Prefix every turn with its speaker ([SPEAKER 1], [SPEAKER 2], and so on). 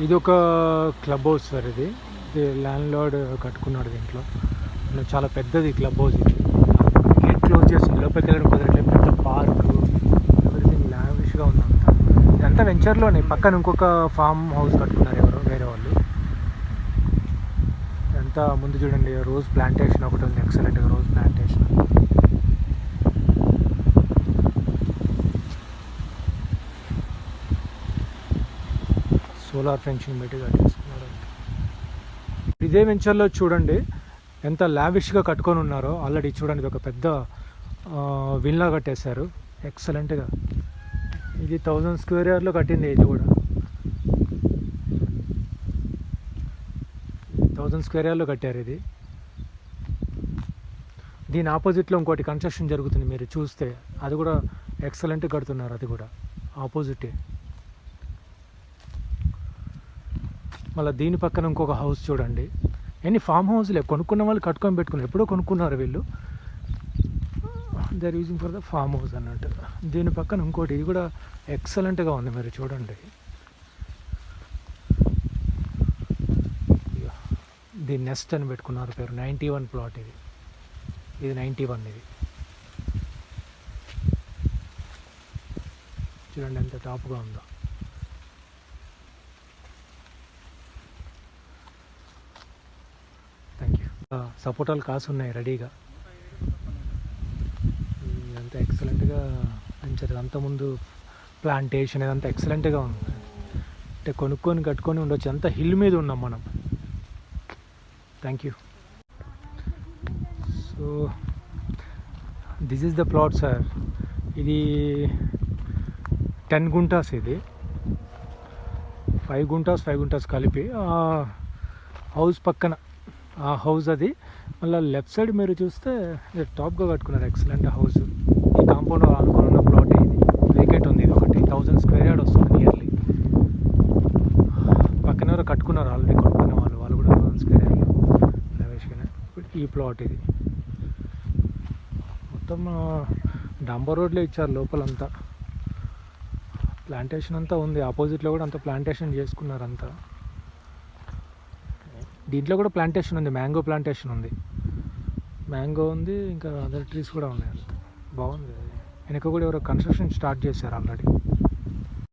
[SPEAKER 1] ఇది ఒక club house sir. ఇది ల్యాండ్ లార్డ్ కట్టుకున్నాడు దీంట్లో. చాలా పెద్దది క్లబ్ హౌస్. ఇది గేట్ క్లోజ్ చేస్తుంది, లోపలికి వెళ్ళడం కుదరట్లేదు. పెద్ద పార్క్, ఎవ్రీథింగ్ లావిష్గా ఉందంతా. ఇదంతా వెంచర్లోనే. పక్కన ఇంకొక ఫామ్ హౌస్ కట్టుకున్నారు ఎవరో వేరే వాళ్ళు. ఇదంతా ముందు చూడండి, రోజ్ ప్లాంటేషన్ ఒకటి ఉంది, ఎక్సలెంట్గా రోజ్ ప్లాంటేషన్. సోలార్ ఫెన్సింగ్ పెట్టి కట్టేస్తున్నారు. ఇదే వెంచర్లో చూడండి ఎంత లావిష్గా కట్టుకొని ఉన్నారో. ఆల్రెడీ చూడండి, ఇది ఒక పెద్ద విల్లా కట్టేశారు ఎక్సలెంట్గా. ఇది 1000 స్క్వేర్ యార్డ్లో కట్టింది. ఇది కూడా 1000 స్క్వేర్ యార్డ్లో కట్టారు ఇది. దీని ఆపోజిట్లో ఇంకోటి కన్స్ట్రక్షన్ జరుగుతుంది, మీరు చూస్తే అది కూడా ఎక్సలెంట్గా కడుతున్నారు. అది కూడా ఆపోజిటే. మళ్ళీ దీని పక్కన ఇంకొక హౌస్ చూడండి. ఎన్ని ఫామ్ హౌస్లే కొనుక్కున్న వాళ్ళు కట్టుకొని పెట్టుకున్నారు. ఎప్పుడో కొనుక్కున్నారు వీళ్ళు. They are using for the farm house అన్నట్టు. దీని పక్కన ఇంకోటి, ఇది కూడా ఎక్సలెంట్గా ఉంది, మీరు చూడండి. దీని నెస్ట్ అని పెట్టుకున్నారు పేరు. 91 ప్లాట్ ఇది. ఇది 91. ఇది చూడండి ఎంత టాప్గా ఉందో. Thank you. సపోటాలు కాసు ఉన్నాయి రెడీగా. ఇదంతా ఎక్సలెంట్గా పెంచారు. అంతకుముందు ప్లాంటేషన్ ఇదంతా ఎక్సలెంట్గా ఉంది. అంటే కొనుక్కొని కట్టుకొని ఉండొచ్చు. అంతా హిల్ మీద ఉన్నాం మనం. Thank you. So this is the plot sir. ఇది 10 గుంటాస్. ఇది 5 గుంటాస్ కలిపి హౌస్ పక్కన ఆ హౌస్ అది. మళ్ళీ లెఫ్ట్ సైడ్ మీరు చూస్తే టాప్గా కట్టుకున్నారు ఎక్సలెంట్ హౌస్. ఈ కాంపౌండ్ ఆనుకుని ఉన్న ప్లాట్ ఇది. వేకెట్ ఉంది. ఇది ఒకటి 1000 స్క్వేర్ యార్డ్ వస్తుంది నియర్లీ. పక్కన ఎవరో కట్టుకున్నారు ఆల్రెడీ, కొనుక్కున్న వాళ్ళు కూడా 1000 స్క్వేర్ యార్డ్లో ప్రవేశించిన ఈ ప్లాట్. ఇది మొత్తం డాంబర్ రోడ్లో ఇచ్చారు లోపలంతా. ప్లాంటేషన్ అంతా ఉంది. ఆపోజిట్లో కూడా అంతా ప్లాంటేషన్ చేసుకున్నారు అంతా. దీంట్లో కూడా ప్లాంటేషన్ ఉంది, మ్యాంగో ప్లాంటేషన్ ఉంది. మ్యాంగో ఉంది, ఇంకా అదర్ ట్రీస్ కూడా ఉన్నాయి. అంత బాగుంది. వెనక కూడా ఎవరో కన్స్ట్రక్షన్ స్టార్ట్ చేశారు ఆల్రెడీ.